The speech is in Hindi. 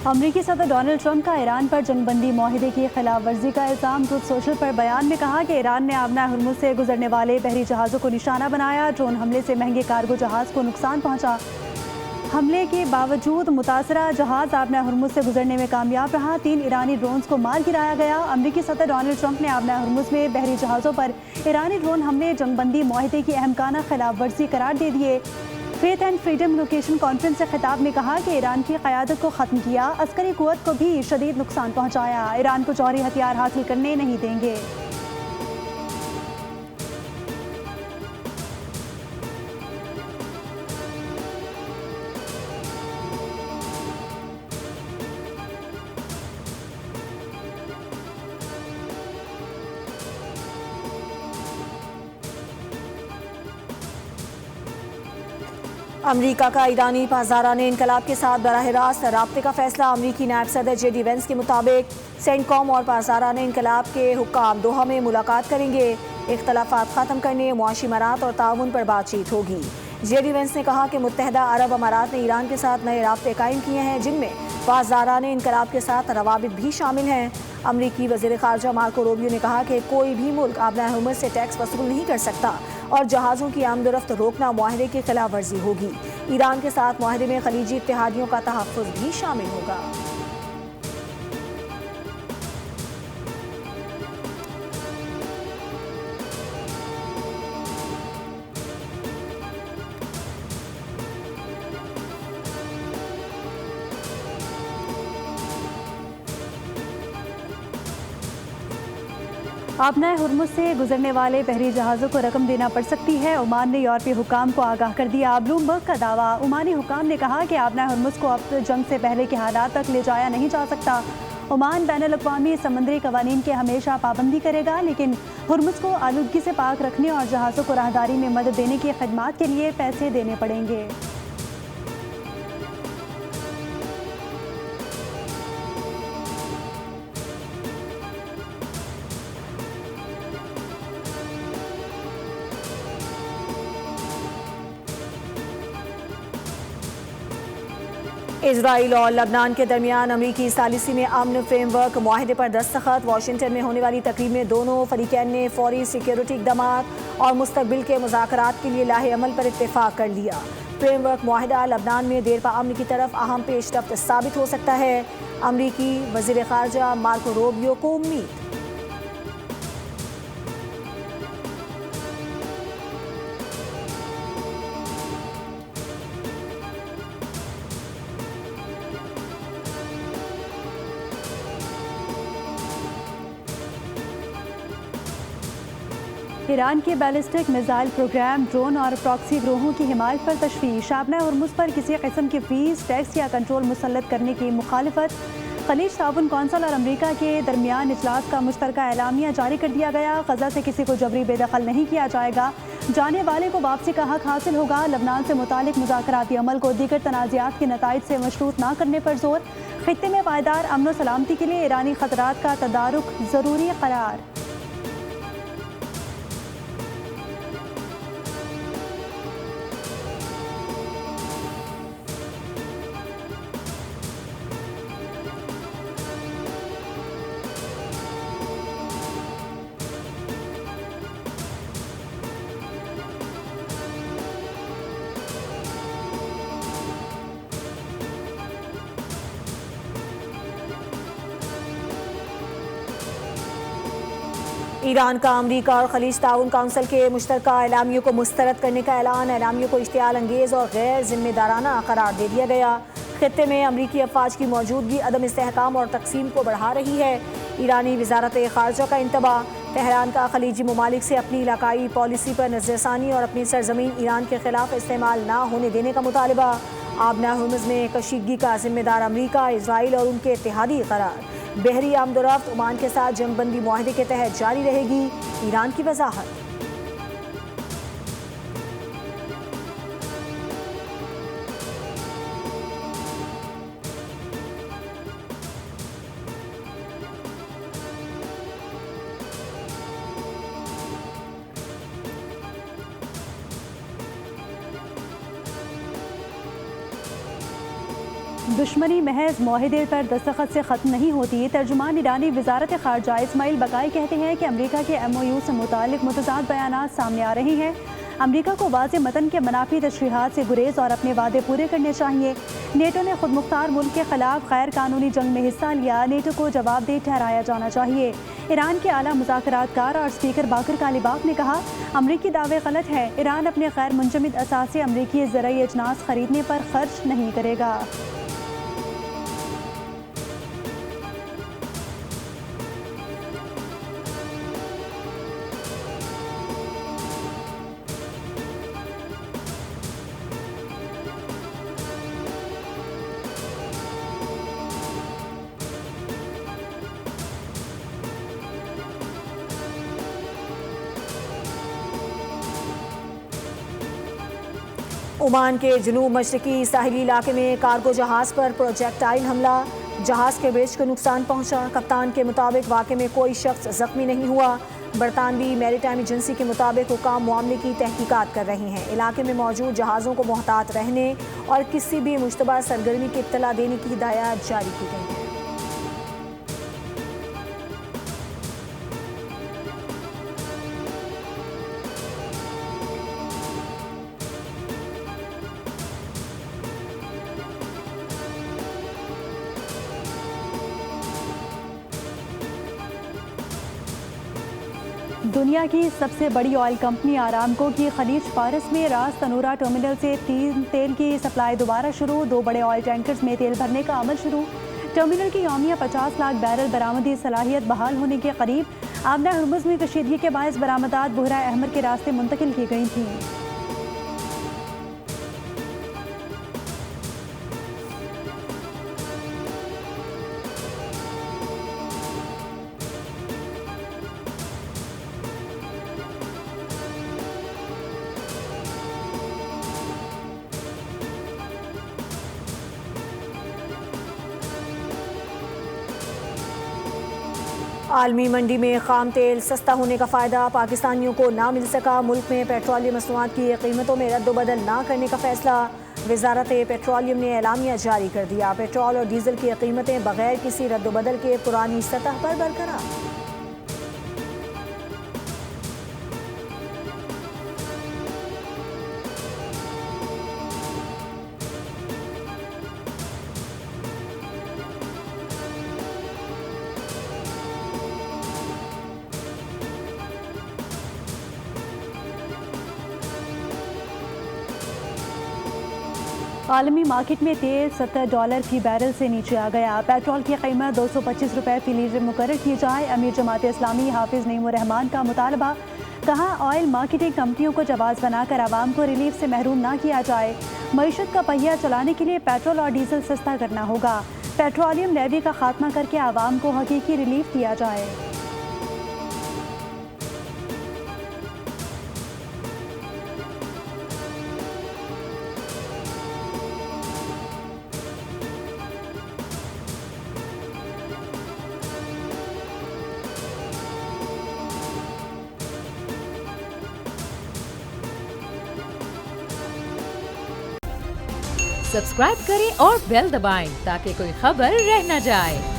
अमरीकी सदर डोनाल्ड ट्रंप का ईरान पर जंगबंदी माहिदे की खिलाफ वर्जी का इल्ज़ाम। ट्रुथ सोशल पर बयान में कहा कि ईरान ने आबना हुर्मुज़ से गुजरने वाले बहरी जहाज़ों को निशाना बनाया। ड्रोन हमले से महंगे कार्गो जहाज़ को नुकसान पहुंचा। हमले के बावजूद मुतासरा जहाज़ आबना हुर्मुज़ से गुजरने में कामयाब रहा। 3 ईरानी ड्रोन्स को मार गिराया गया। अमरीकी सदर डोनाल्ड ट्रंप ने आबना हुर्मुज़ में बहरी जहाज़ों पर ईरानी ड्रोन हमले जंगबंदी माहिदे की अहमकाना खिलाफ वर्जी करार दे दिए। Faith and freedom location conference से खिताब में कहा कि ईरान की क़यादत को ख़त्म किया, अस्करी क़ुव्वत को भी शदीद नुकसान पहुँचाया। ईरान को जौहरी हथियार हासिल करने नहीं देंगे। अमरीका का ईरानी पासदाराने इनकलाब के साथ बराह रास्त राब्ते का फैसला। अमरीकी नायब सदर JD वेंस के मुताबिक सेंटकॉम और पासदाराने इनकलाब के हुक्काम दोहा में मुलाकात करेंगे। इख्तलाफात ख़त्म करने, मुआशी मरात और ताउन पर बातचीत होगी। JD वेंस ने कहा कि मुत्तहदा अरब अमारात ने ईरान के साथ नए राब्ते कायम किए हैं, जिनमें पासदाराने इनकलाब के साथ रवाबित भी शामिल हैं। अमरीकी वज़ीर ख़ारजा मार्को रूबियो ने कहा कि कोई भी मुल्क आबना हुर्मुज़ से टैक्स वसूल नहीं कर सकता और जहाज़ों की आमदोरफ्त रोकना मुआहदे की खिलाफ वर्जी होगी। ईरान के साथ मुआहदे में खलीजी इत्तेहादियों का तहफ़्फ़ुज़ भी शामिल होगा। आबना हुर्मुज़ से गुजरने वाले बहरी जहाज़ों को रकम देना पड़ सकती है। ओमान ने यूरोपीय हुकाम को आगाह कर दिया। ब्लूमबर्ग का दावा। ओमानी हुकाम ने कहा कि आबना हुर्मुज़ को अब जंग से पहले के हालात तक ले जाया नहीं जा सकता। ओमान बैनुल-अक़वामी समुद्री कवानीन के हमेशा पाबंदी करेगा, लेकिन हुर्मुज़ को आलूदगी से पाक रखने और जहाज़ों को राहदारी में मदद देने की खदमात के लिए पैसे देने पड़ेंगे। इजराइल और लबनान के दरमियान अमरीकी सालिसी में अमन फ्रेमवर्क मुआहदे पर दस्तखत। वाशिंगटन में होने वाली तकरीब में दोनों फरीकैन ने फौरी सिक्योरिटी इक़दामात और मुस्तकबिल के मुज़ाकरात के लिए लाहे अमल पर इत्तेफाक कर लिया। फ्रेमवर्क मुआहदा लबनान में देरपा अमन की तरफ अहम पेशरफ्त साबित हो सकता है। अमरीकी वज़ीर ख़ारजा मार्को रूबियो को उम्मीद। ईरान के बैलिस्टिक मिसाइल प्रोग्राम, ड्रोन और प्रॉक्सी ग्रोहों की हिमायत पर तशवीश। आबना हुर्मुज़ पर किसी किस्म की फीस, टैक्स या कंट्रोल मुसल्लत करने की मुखालिफत। खलीज ताउन कौंसिल और अमरीका के दरमियान इजलास का मुश्तरका एलामिया जारी कर दिया गया। गजा से किसी को जबरी बेदखल नहीं किया जाएगा। जाने वाले को वापसी का हक हासिल होगा। लबनान से मुतालिक मुज़ाकराती अमल को दीगर तनाज़ात के नताइज से मशरूत न करने पर जोर। खित्ते में पायदार अमन व सलामती के लिए ईरानी खतरात का तदारुक ज़रूरी करार। ईरान का अमरीका और खलीज ताउन काउंसिल के मुश्तरका एलामियों को मुस्तरद करने का ऐलान। एलामियों को इश्तियाल अंगेज़ और गैर जिम्मेदाराना करार दे दिया गया। खित्ते में अमरीकी अफवाज की मौजूदगी अदम इस्तेहकाम और तकसीम को बढ़ा रही है। ईरानी वजारत ख़ारजा का इंतबाह। तेहरान का खलीजी ममालिक से अपनी इलाकाई पॉलिसी पर नज़रसानी और अपनी सरजमीन ईरान के खिलाफ इस्तेमाल ना होने देने का मुतालबा। आबना हुर्मुज़ में कशीदगी का जिम्मेदार अमरीका, इसराइल और उनके इत्तेहादी करार। बहरी आमदोरफ्त ओमान के साथ जंगबंदी मुआहदे के तहत जारी रहेगी। ईरान की वजाहत। दुश्मनी महज मुआहदे पर दस्तखत से ख़त्म नहीं होती। तर्जुमान ईरानी वजारत ख़ारजा इस्माइल बकाई कहते हैं कि अमरीका के MOU से मुतालिक मुतज़ाद बयानात सामने आ रहे हैं। अमरीका को वाज़े मतन के मनाफी तशरीहात से गुरेज और अपने वादे पूरे करने चाहिए। नेटो ने खुद मुख्तार मुल्क के खिलाफ गैर कानूनी जंग में हिस्सा लिया, नेटो को जवाबदेह ठहराया जाना चाहिए। ईरान के आला मुज़ाकरातकार और स्पीकर बाकर कालिबाफ ने कहा, अमरीकी दावे गलत है। ईरान अपने गैर मुंजमद असासे अमरीकी ज़रई अजनास खरीदने पर खर्च नहीं करेगा। ओमान के जनूब मशरकी साहिली इलाके में कार्गो जहाज़ पर प्रोजेक्टाइल हमला, जहाज़ के ब्रिज को नुकसान पहुंचा। कप्तान के मुताबिक वाक़े में कोई शख्स ज़ख्मी नहीं हुआ। बरतानवी मैरीटाइम एजेंसी के मुताबिक हुकाम मामले की तहकीकात कर रहे हैं। इलाके में मौजूद जहाज़ों को मोहतात रहने और किसी भी मुश्तबा सरगर्मी की इत्तला देने की हिदायत जारी की गई है। दुनिया की सबसे बड़ी ऑयल कंपनी आरामको की खलीज फारस में रास तनूरा टर्मिनल से तेल की सप्लाई दोबारा शुरू। 2 बड़े ऑयल टैंकर्स में तेल भरने का अमल शुरू। टर्मिनल की यौमिया 50 लाख बैरल बरामदी सलाहियत बहाल होने के करीब। आबना हुर्मुज़ में कशीदगी के बायस बरामदात बुहरा अहमर के रास्ते मुंतकिल की गई थी। आलमी मंडी में खाम तेल सस्ता होने का फ़ायदा पाकिस्तानियों को ना मिल सका। मुल्क में पेट्रोलियम मसनूआत की कीमतों में रद्द-बदल ना करने का फैसला। वजारत पेट्रोलियम ने एलामिया जारी कर दिया। पेट्रोल और डीजल की कीमतें बगैर किसी रद्द-बदल के पुरानी सतह पर बरकरार। आलमी मार्केट में तेल $70 फी बैरल से नीचे आ गया। पेट्रोल की कीमत 225 रुपये फी लीटर मुकर्रर की जाए। अमीर जमात इस्लामी हाफिज नईमुर रहमान का मुतालबा। कहा, ऑयल मार्केटिंग कंपनियों को जवाब बनाकर आवाम को रिलीफ से महरूम ना किया जाए। मईशत का पहिया चलाने के लिए पेट्रोल और डीजल सस्ता करना होगा। पेट्रोलियम लेवी का खात्मा करके आवाम को हकीकी रिलीफ दिया जाए। सब्सक्राइब करें और बेल दबाएं ताकि कोई खबर रह न जाए।